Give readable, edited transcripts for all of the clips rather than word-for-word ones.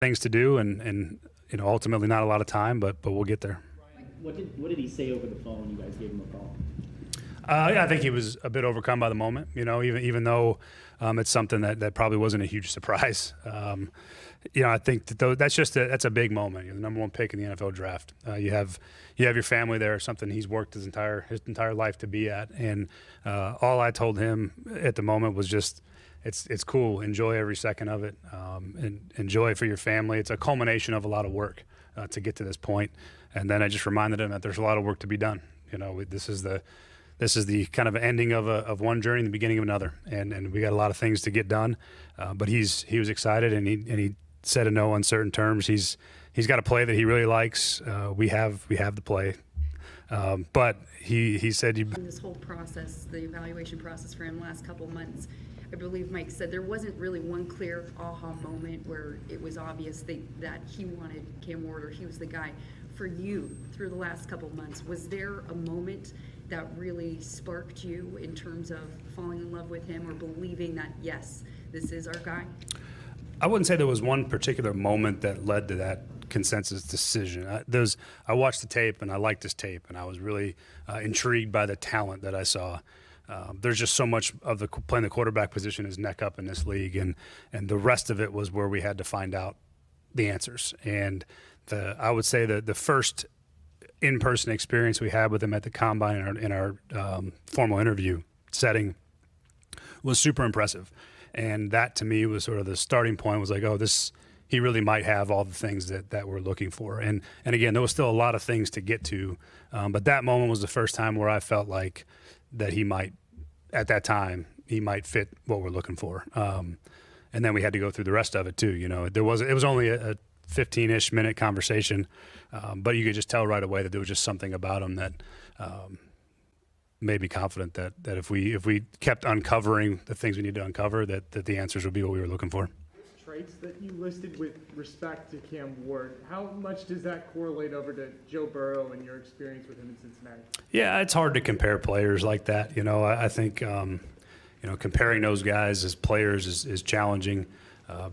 things to do, and ultimately not a lot of time, but we'll get there. What did he say over the phone when you guys gave him a call? Yeah, I think he was a bit overcome by the moment, even though it's something that probably wasn't a huge surprise. I think that's a big moment. You're the number one pick in the NFL draft. You have your family there, something he's worked his entire life to be at. And all I told him at the moment was just, it's cool. Enjoy every second of it, and enjoy it for your family. It's a culmination of a lot of work to get to this point. And then I just reminded him that there's a lot of work to be done. This is the kind of ending of one journey and the beginning of another, and we got a lot of things to get done. But he was excited, and he said in no uncertain terms he's got a play that he really likes. We have the play, but he said this whole process, the evaluation process for him last couple of months, I believe Mike said there wasn't really one clear aha moment where it was obvious that he wanted Cam Ward, or he was the guy. For you, through the last couple of months, was there a moment that really sparked you in terms of falling in love with him or believing that, yes, this is our guy? I wouldn't say there was one particular moment that led to that consensus decision. I watched the tape, and I liked this tape, and I was really intrigued by the talent that I saw. There's just so much of playing the quarterback position is neck up in this league, and the rest of it was where we had to find out the answers. And I would say that the first in-person experience we had with him at the combine in our formal interview setting was super impressive. And that to me was sort of the starting point. Was like, he really might have all the things that we're looking for. And again, there was still a lot of things to get to, but that moment was the first time where I felt like that he might fit what we're looking for. And then we had to go through the rest of it too. It was only a 15-ish minute conversation, but you could just tell right away that there was just something about him that made me confident that if we kept uncovering the things we need to uncover, that the answers would be what we were looking for. Traits that you listed with respect to Cam Ward, how much does that correlate over to Joe Burrow and your experience with him in Cincinnati? Yeah, it's hard to compare players like that. I think comparing those guys as players is challenging.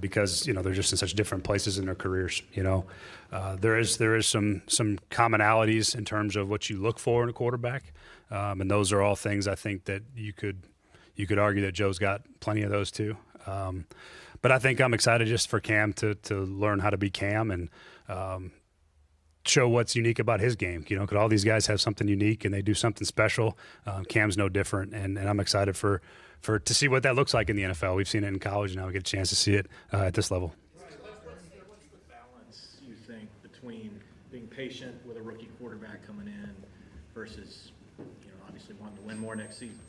Because they're just in such different places in their careers. There is some commonalities in terms of what you look for in a quarterback, and those are all things I think that you could argue that Joe's got plenty of those too. But I think I'm excited just for Cam to learn how to be Cam and show what's unique about his game. Because all these guys have something unique and they do something special. Cam's no different, and I'm excited to see what that looks like in the NFL. We've seen it in college, now we get a chance to see it at this level. What's the balance, you think, between being patient with a rookie quarterback coming in versus, obviously wanting to win more next season?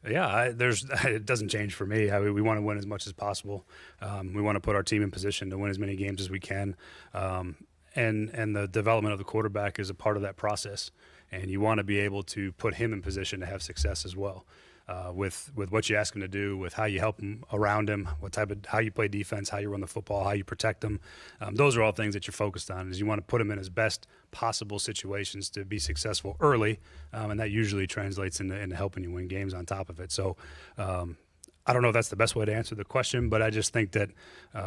Yeah, it doesn't change for me. We want to win as much as possible. We want to put our team in position to win as many games as we can. And the development of the quarterback is a part of that process. And you want to be able to put him in position to have success as well. With what you ask him to do, with how you help him around him, how you play defense, how you run the football, how you protect him. Those are all things that you're focused on. Is you want to put him in his best possible situations to be successful early, and that usually translates into helping you win games on top of it. So I don't know if that's the best way to answer the question, but I just think that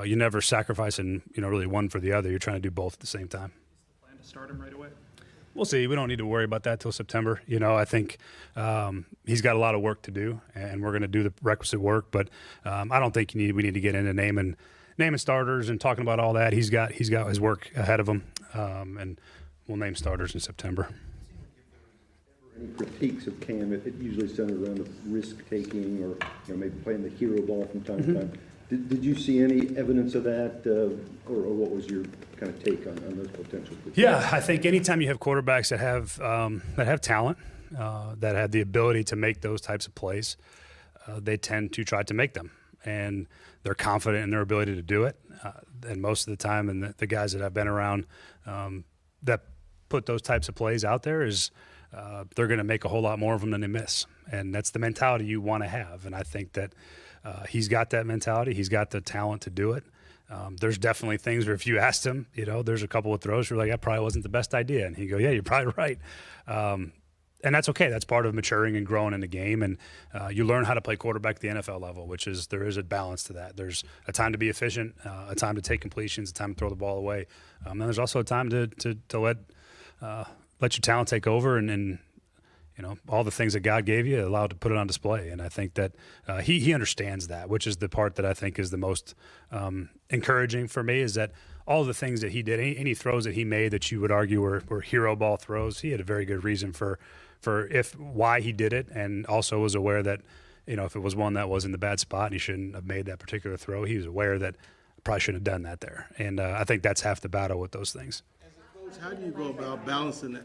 you never sacrifice really one for the other. You're trying to do both at the same time. Is the plan to start him right away? We'll see. We don't need to worry about that till September. I think he's got a lot of work to do, and we're going to do the requisite work. But I don't think we need to get into naming starters and talking about all that. He's got his work ahead of him, and we'll name starters in September. Any critiques of Cam? It usually centered around the risk-taking or maybe playing the hero ball from time to time. Did you see any evidence of that, or what was your kind of take on those potential critiques? Yeah, I think anytime you have quarterbacks that have talent, that have the ability to make those types of plays, they tend to try to make them, and they're confident in their ability to do it. And most of the time, and the guys that I've been around that put those types of plays out there is they're going to make a whole lot more of them than they miss, and that's the mentality you want to have. And I think that he's got that mentality. He's got the talent to do it. There's definitely things where if you asked him, there's a couple of throws where you're like, that probably wasn't the best idea. And he'd go, yeah, you're probably right. and that's okay. That's part of maturing and growing in the game. And you learn how to play quarterback at the NFL level, which is there is a balance to that. There's a time to be efficient, a time to take completions, a time to throw the ball away. And there's also a time to let your talent take over and all the things that God gave you, allowed to put it on display. And I think that he understands that, which is the part that I think is the most encouraging for me, is that all the things that he did, any throws that he made that you would argue were hero ball throws, he had a very good reason for why he did it, and also was aware that, if it was one that was in the bad spot and he shouldn't have made that particular throw, he was aware that probably shouldn't have done that there. And I think that's half the battle with those things. As a coach, how do you go about balancing that?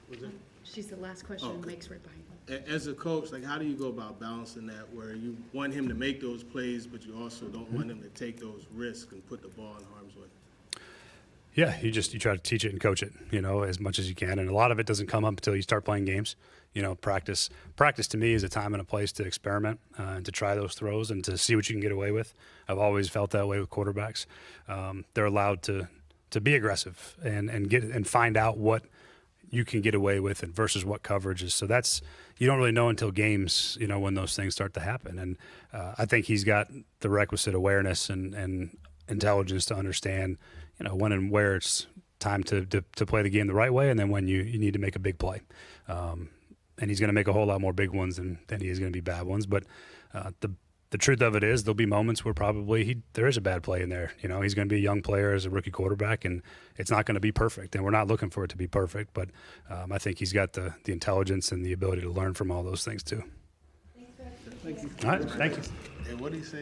Was it? She's the last question. Okay. Mike's right behind you. As a coach, like, how do you go about balancing that where you want him to make those plays, but you also don't want him to take those risks and put the ball in harm's way? Yeah, you try to teach it and coach it, as much as you can. And a lot of it doesn't come up until you start playing games. Practice to me is a time and a place to experiment and to try those throws and to see what you can get away with. I've always felt that way with quarterbacks. They're allowed to be aggressive and find out what you can get away with and versus what coverage is. So you don't really know until games, when those things start to happen. And I think he's got the requisite awareness and intelligence to understand, when and where it's time to play the game the right way, and then when you need to make a big play. And he's going to make a whole lot more big ones than he is going to be bad ones. But the truth of it is there'll be moments where probably there is a bad play in there. He's going to be a young player as a rookie quarterback, and it's not going to be perfect. And we're not looking for it to be perfect. But I think he's got the intelligence and the ability to learn from all those things too. Thank you. All right, thank you. And what do you say?